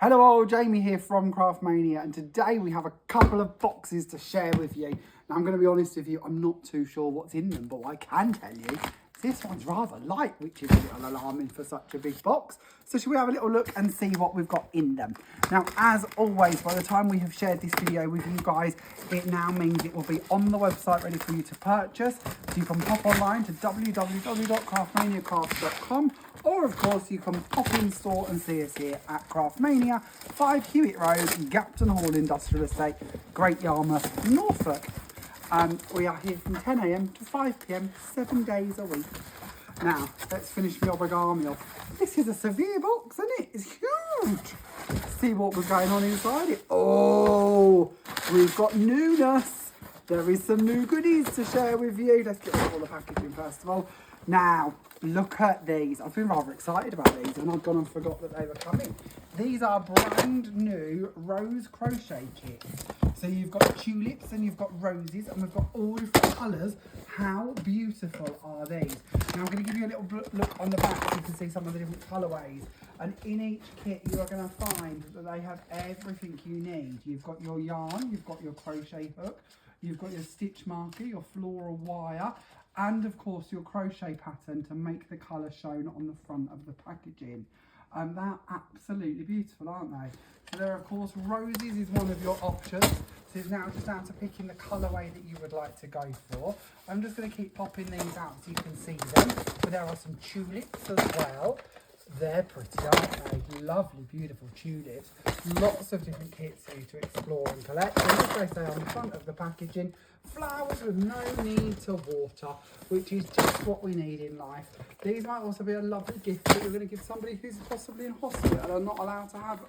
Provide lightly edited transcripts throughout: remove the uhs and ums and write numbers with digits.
Hello all, Jamie here from Craftmania, and today we have a couple of boxes to share with you. Now I'm going to be honest with you, I'm not too sure what's in them, but what I can tell you, this one's rather light, which is a little alarming for such a big box. So shall we have a little look and see what we've got in them? Now, as always, by the time we have shared this video with you guys, it now means it will be on the website ready for you to purchase. So you can pop online to www.craftmaniacrafts.com, or of course you can pop in store and see us here at Craftmania, 5 Hewett Road, Gapton Hall Industrial Estate, Great Yarmouth, Norfolk. We are here from 10 AM to 5 PM, 7 days a week. Now, let's finish the origami off. This is a severe box, isn't it? It's huge. Let's see what was going on inside it. Oh, we've got newness. There is some new goodies to share with you. Let's get rid of all the packaging first of all. Now, look at these. I've been rather excited about these and I've gone and forgot that they were coming. These are brand new rose crochet kits. So you've got tulips and you've got roses and we've got all different colours. How beautiful are these? Now I'm going to give you a little look on the back so you can see some of the different colourways. And in each kit you are going to find that they have everything you need. You've got your yarn, you've got your crochet hook, you've got your stitch marker, your floral wire, and of course your crochet pattern to make the colour shown on the front of the packaging. And they're absolutely beautiful, aren't they? So there, of course, roses is one of your options. So it's now just down to picking the colourway that you would like to go for. I'm just going to keep popping these out so you can see them. But there are some tulips as well. They're pretty, aren't they? Lovely, beautiful tulips. Lots of different kits for you to explore and collect. And as they say on the front of the packaging, flowers with no need to water, which is just what we need in life. These might also be a lovely gift that you're going to give somebody who's possibly in hospital and not allowed to have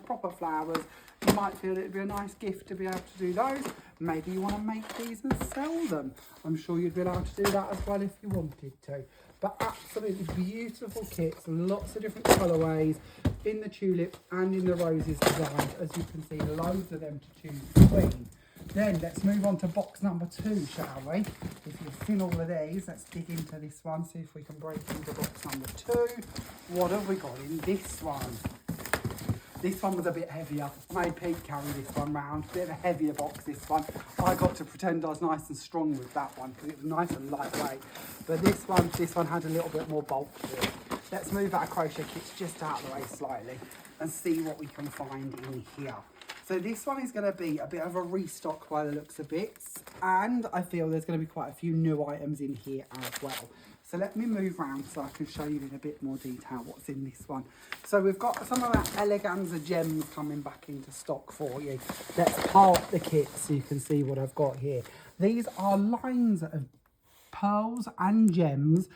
proper flowers. You might feel it would be a nice gift to be able to do those. Maybe you want to make these and sell them. I'm sure you'd be allowed to do that as well if you wanted to. But absolutely beautiful kits, lots of different colourways in the tulips and in the roses designs. As you can see, loads of them to choose between. Then let's move on to box number 2, shall we? If you've seen all of these, let's dig into this one, see if we can break into box number 2. What have we got in this one? This one was a bit heavier. I made Pete carry this one round. Bit of a heavier box, this one. I got to pretend I was nice and strong with that one because it was nice and lightweight. But this one had a little bit more bulk to it. Let's move our crochet kits just out of the way slightly and see what we can find in here. So this one is going to be a bit of a restock by the looks of bits. And I feel there's going to be quite a few new items in here as well. So let me move around so I can show you in a bit more detail what's in this one. So we've got some of our Eleganza gems coming back into stock for you. Let's part the kit so you can see what I've got here. These are lines of pearls and gems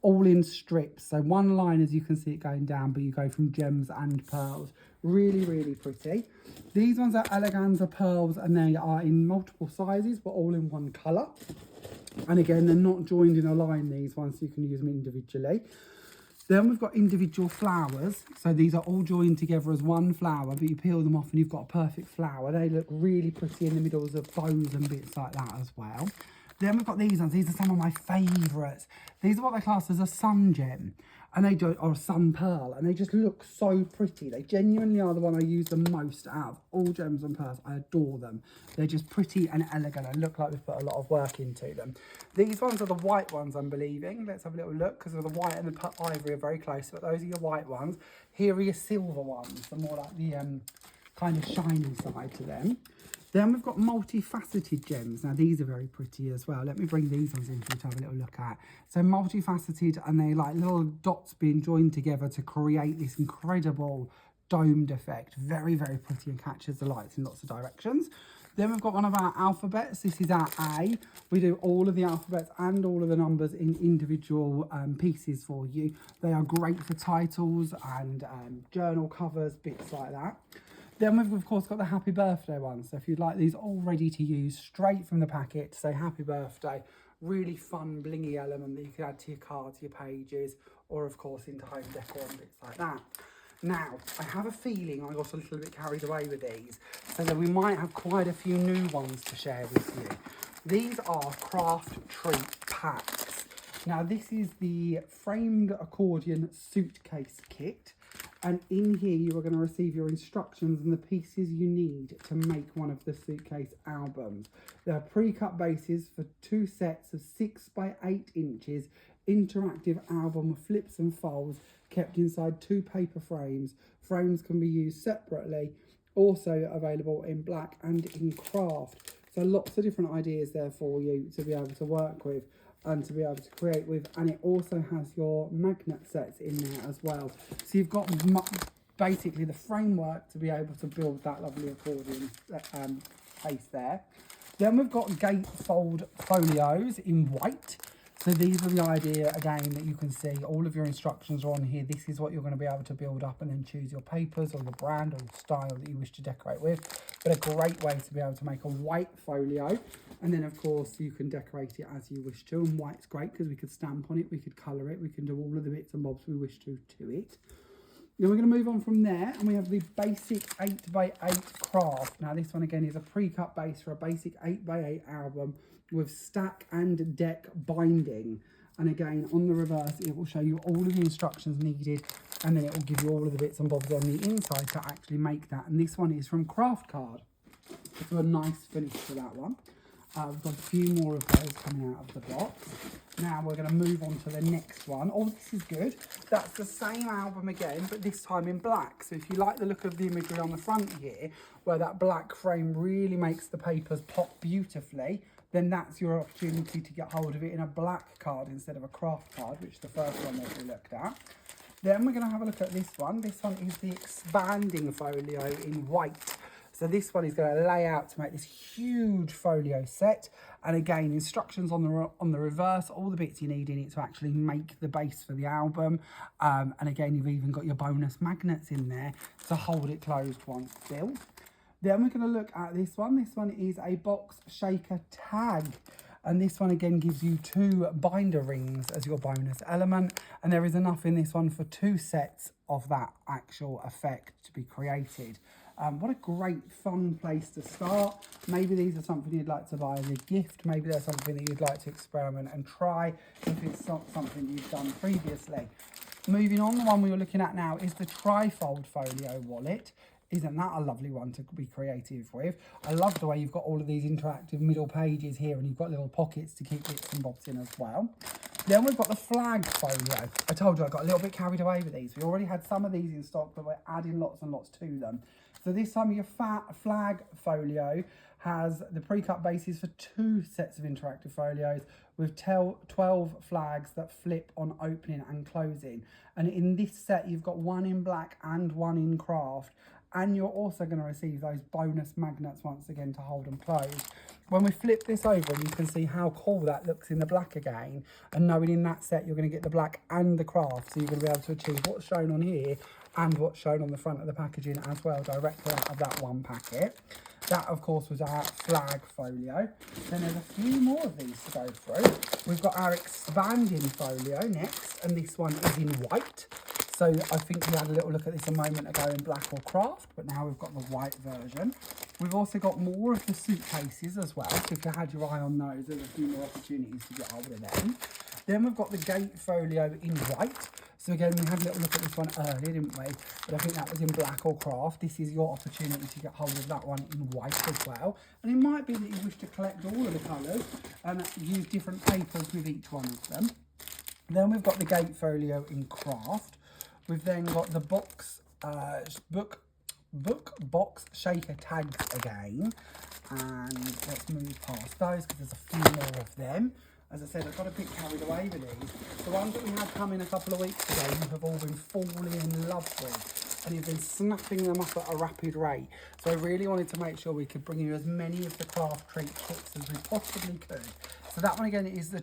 all in strips. So one line, as you can see it going down, but you go from gems and pearls. Really, really pretty. These ones are Eleganza pearls and they are in multiple sizes, but all in one colour. And again, they're not joined in a line, these ones, so you can use them individually. Then we've got individual flowers. So these are all joined together as one flower, but you peel them off and you've got a perfect flower. They look really pretty in the middles of bows and bits like that as well. Then we've got these ones. These are some of my favourites. These are what they class as a sun gem. And they do, or a sun pearl. And they just look so pretty. They genuinely are the one I use the most out of all gems and pearls. I adore them. They're just pretty and elegant and look like we've put a lot of work into them. These ones are the white ones, I'm believing. Let's have a little look, because the white and the ivory are very close. But those are your white ones. Here are your silver ones. The more like the kind of shiny side to them. Then we've got multifaceted gems. Now these are very pretty as well. Let me bring these ones in for you to have a little look at. So multifaceted, and they like little dots being joined together to create this incredible domed effect. Very, very pretty and catches the lights in lots of directions. Then we've got one of our alphabets. This is our A. We do all of the alphabets and all of the numbers in individual pieces for you. They are great for titles and journal covers, bits like that. Then we've of course got the happy birthday ones. So if you'd like these all ready to use straight from the packet to say happy birthday, really fun blingy element that you can add to your cards, your pages, or of course into home decor and bits like that. Now, I have a feeling I got a little bit carried away with these, so that we might have quite a few new ones to share with you. These are Craftreat packs. Now this is the framed accordion suitcase kit. And in here you are going to receive your instructions and the pieces you need to make one of the suitcase albums. There are pre-cut bases for 2 sets of 6 by 8 inches interactive album with flips and folds kept inside 2 paper frames. Frames can be used separately, also available in black and in craft. So lots of different ideas there for you to be able to work with and to be able to create with, and it also has your magnet sets in there as well. So you've got basically the framework to be able to build that lovely accordion case there. Then we've got gatefold folios in white. So these are the idea, again, that you can see all of your instructions are on here. This is what you're going to be able to build up and then choose your papers or your brand or your style that you wish to decorate with. But a great way to be able to make a white folio. And then, of course, you can decorate it as you wish to. And white's great because we could stamp on it, we could colour it, we can do all of the bits and bobs we wish to it. Then we're going to move on from there, and we have the basic 8x8 craft. Now this one again is a pre-cut base for a basic 8x8 album with stack and deck binding. And again, on the reverse, it will show you all of the instructions needed, and then it will give you all of the bits and bobs on the inside to actually make that. And this one is from Craft Card. So a nice finish for that one. We've got a few more of those coming out of the box. Now we're going to move on to the next one. Oh, this is good. That's the same album again, but this time in black. So if you like the look of the imagery on the front here, where that black frame really makes the papers pop beautifully, then that's your opportunity to get hold of it in a black card instead of a craft card, which is the first one that we looked at. Then we're going to have a look at this one. This one is the expanding folio in white. So this one is going to lay out to make this huge folio set. And again, instructions on the reverse, all the bits you need in it to actually make the base for the album. And again, you've even got your bonus magnets in there to hold it closed once filled. Then we're going to look at this one. This one is a box shaker tag. And this one again gives you 2 binder rings as your bonus element. And there is enough in this one for 2 sets of that actual effect to be created. What a great fun place to start. Maybe these are something you'd like to buy as a gift. Maybe they're something that you'd like to experiment and try if it's not something you've done previously. Moving on, the one we were looking at now is the trifold folio wallet. Isn't that a lovely one to be creative with? I love the way you've got all of these interactive middle pages here, and you've got little pockets to keep bits and bobs in as well. Then we've got the flag folio. I told you I got a little bit carried away with these. We already had some of these in stock, but we're adding lots and lots to them. So this time your flag folio has the pre-cut bases for 2 sets of interactive folios with 12 flags that flip on opening and closing. And in this set, you've got 1 in black and 1 in craft. And you're also going to receive those bonus magnets once again to hold them closed. When we flip this over, you can see how cool that looks in the black again. And knowing in that set, you're going to get the black and the craft. So you're going to be able to achieve what's shown on here and what's shown on the front of the packaging as well, directly out of that one packet. That, of course, was our flag folio. Then there's a few more of these to go through. We've got our expanding folio next, and this one is in white. So I think we had a little look at this a moment ago in black or craft, but now we've got the white version. We've also got more of the suitcases as well. So if you had your eye on those, there's a few more opportunities to get hold of them. Then we've got the gate folio in white. So again, we had a little look at this one earlier, didn't we? But I think that was in black or craft. This is your opportunity to get hold of that one in white as well. And it might be that you wish to collect all of the colours and use different papers with each one of them. Then we've got the gate folio in craft. We've then got the box box shaker tags again, and let's move past those because there's a few more of them. As I said, I got a bit carried away with these. The ones that we had come in a couple of weeks ago, you have all been falling in love with, and you've been snapping them up at a rapid rate. So I really wanted to make sure we could bring you as many of the Craftreat kits as we possibly could. So that one again is the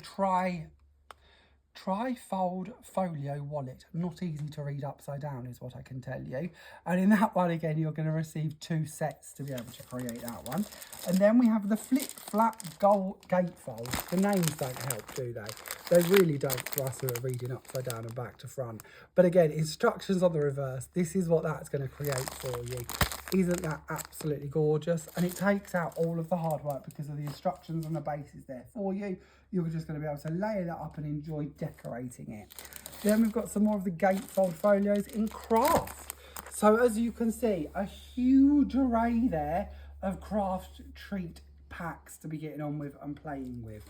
trifold folio wallet. Not easy to read upside down is what I can tell you. And in that one again, you're going to receive 2 sets to be able to create that one. And then we have the flip flap gatefold. The names don't help, do they? They really don't for us who are reading upside down and back to front. But again, instructions on the reverse. This is what that's going to create for you. Isn't that absolutely gorgeous? And it takes out all of the hard work because of the instructions and the bases there for you. You're just going to be able to lay that up and enjoy decorating it. Then we've got some more of the gatefold folios in craft. So as you can see, a huge array there of Craftreat packs to be getting on with and playing with.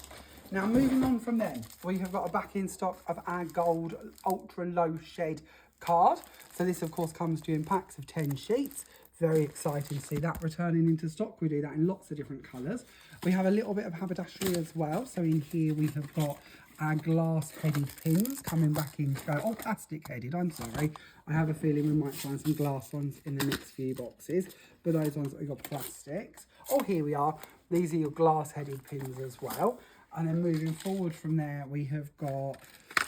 Now moving on from them, we have got a back in stock of our gold ultra low shed card. So this of course comes to you in packs of 10 sheets. Very exciting to see that returning into stock. We do that in lots of different colours. We have a little bit of haberdashery as well. So in here we have got our glass headed pins coming back in. Oh, plastic headed, I'm sorry. I have a feeling we might find some glass ones in the next few boxes, but those ones that we got plastics. Oh, here we are. These are your glass headed pins as well. And then moving forward from there, we have got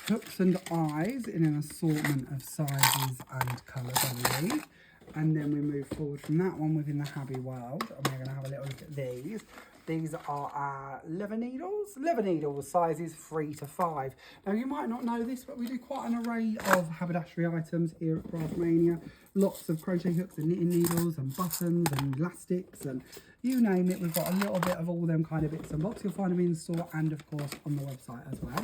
hooks and eyes in an assortment of sizes and colours, I believe. And then we move forward from that one within the Habby world, and we're going to have a little look at these. These are our leather needles, sizes 3 to 5. Now you might not know this, but we do quite an array of haberdashery items here at Craftmania. Lots of crochet hooks and knitting needles and buttons and elastics and you name it. We've got a little bit of all them kind of bits and bobs. You'll find them in store and of course on the website as well.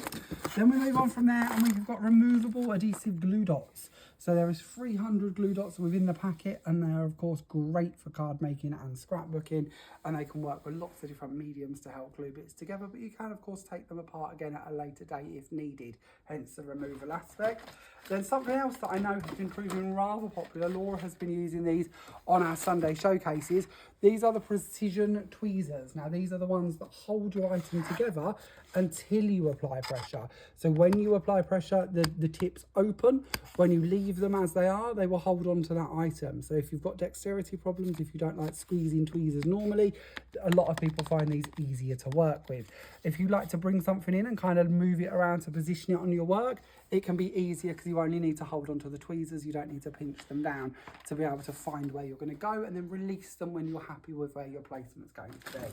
Then we move on from there and we've got removable adhesive glue dots. So there is 300 glue dots within the packet, and they are of course great for card making and scrapbooking, and they can work with lots of different mediums to help glue bits together, but you can of course take them apart again at a later date if needed, hence the removal aspect. Then something else that I know has been proving rather popular, Laura has been using these on our Sunday showcases. These are the precision tweezers. Now these are the ones that hold your item together until you apply pressure. So when you apply pressure, the tips open. When you leave them as they are, they will hold on to that item. So if you've got dexterity problems, if you don't like squeezing tweezers normally, a lot of people find these easier to work with. If you like to bring something in and kind of move it around to position it on your work, it can be easier because you only need to hold on to the tweezers. You don't need to pinch them down to be able to find where you're going to go and then release them when you're happy with where your placement's going to be.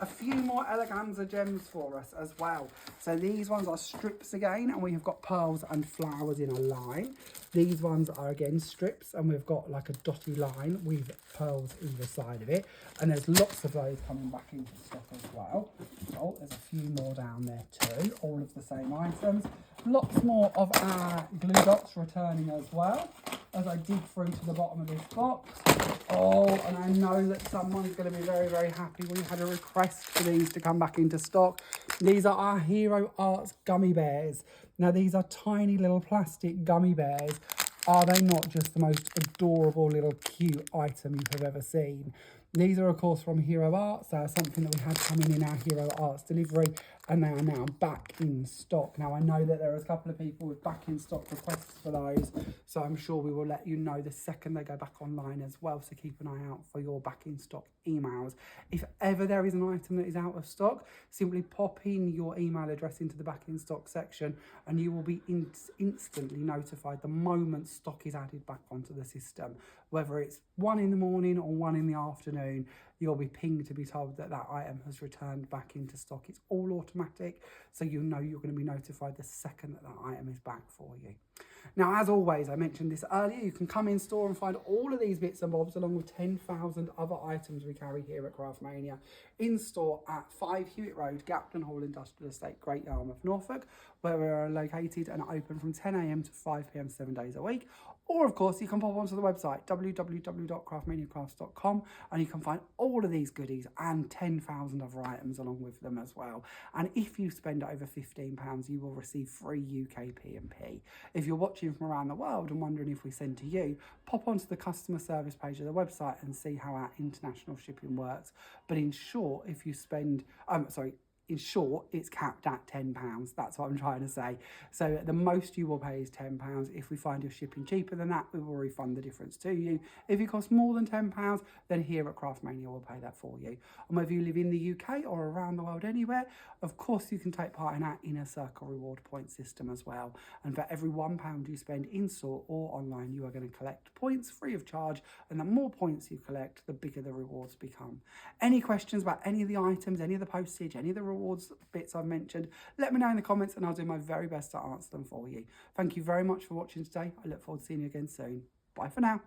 A few more eleganza gems for us as well. So these ones are strips again, and we have got pearls and flowers in a line. These ones are again strips, and we've got like a dotty line with pearls either side of it, and there's lots of those coming back into stock as well. Oh, there's a few more down there too, all of the same items. Lots more of our glue dots returning as well, as I dig through to the bottom of this box. Oh, and I know that someone's going to be very, very happy. We had a request for these to come back into stock. These are our Hero Arts gummy bears. Now, these are tiny little plastic gummy bears. Are they not just the most adorable little cute item you have ever seen? These are, of course, from Hero Arts. They are something that we had coming in our Hero Arts delivery, and they are now back in stock. Now, I know that there are a couple of people with back in stock requests for those, so I'm sure we will let you know the second they go back online as well, so keep an eye out for your back in stock emails. If ever there is an item that is out of stock, simply pop in your email address into the back in stock section and you will be instantly notified the moment stock is added back onto the system. Whether it's 1 in the morning or 1 in the afternoon, you'll be pinged to be told that that item has returned back into stock. It's all automatic, so you know you're going to be notified the second that that item is back for you. Now, as always, I mentioned this earlier, you can come in store and find all of these bits and bobs along with 10,000 other items we carry here at Craftmania in store at 5 Hewett Road, Gapton Hall Industrial Estate, Great Yarmouth, Norfolk, where we are located and open from 10 AM to 5 PM 7 days a week. Or, of course, you can pop onto the website, www.craftmaniacrafts.com, and you can find all of these goodies and 10,000 other items along with them as well. And if you spend over £15, you will receive free UK P&P. If you're watching from around the world and wondering if we send to you, pop onto the customer service page of the website and see how our international shipping works. But in short, if you spend, in short, it's capped at £10. That's what I'm trying to say. So the most you will pay is £10. If we find your shipping cheaper than that, we will refund the difference to you. If it costs more than £10, then here at Craftmania we'll pay that for you. And whether you live in the UK or around the world anywhere, of course you can take part in our Inner Circle reward point system as well. And for every £1 you spend in store or online, you are going to collect points free of charge. And the more points you collect, the bigger the rewards become. Any questions about any of the items, any of the postage, any of the rewards bits I've mentioned, let me know in the comments and I'll do my very best to answer them for you. Thank you very much for watching today. I look forward to seeing you again soon. Bye for now.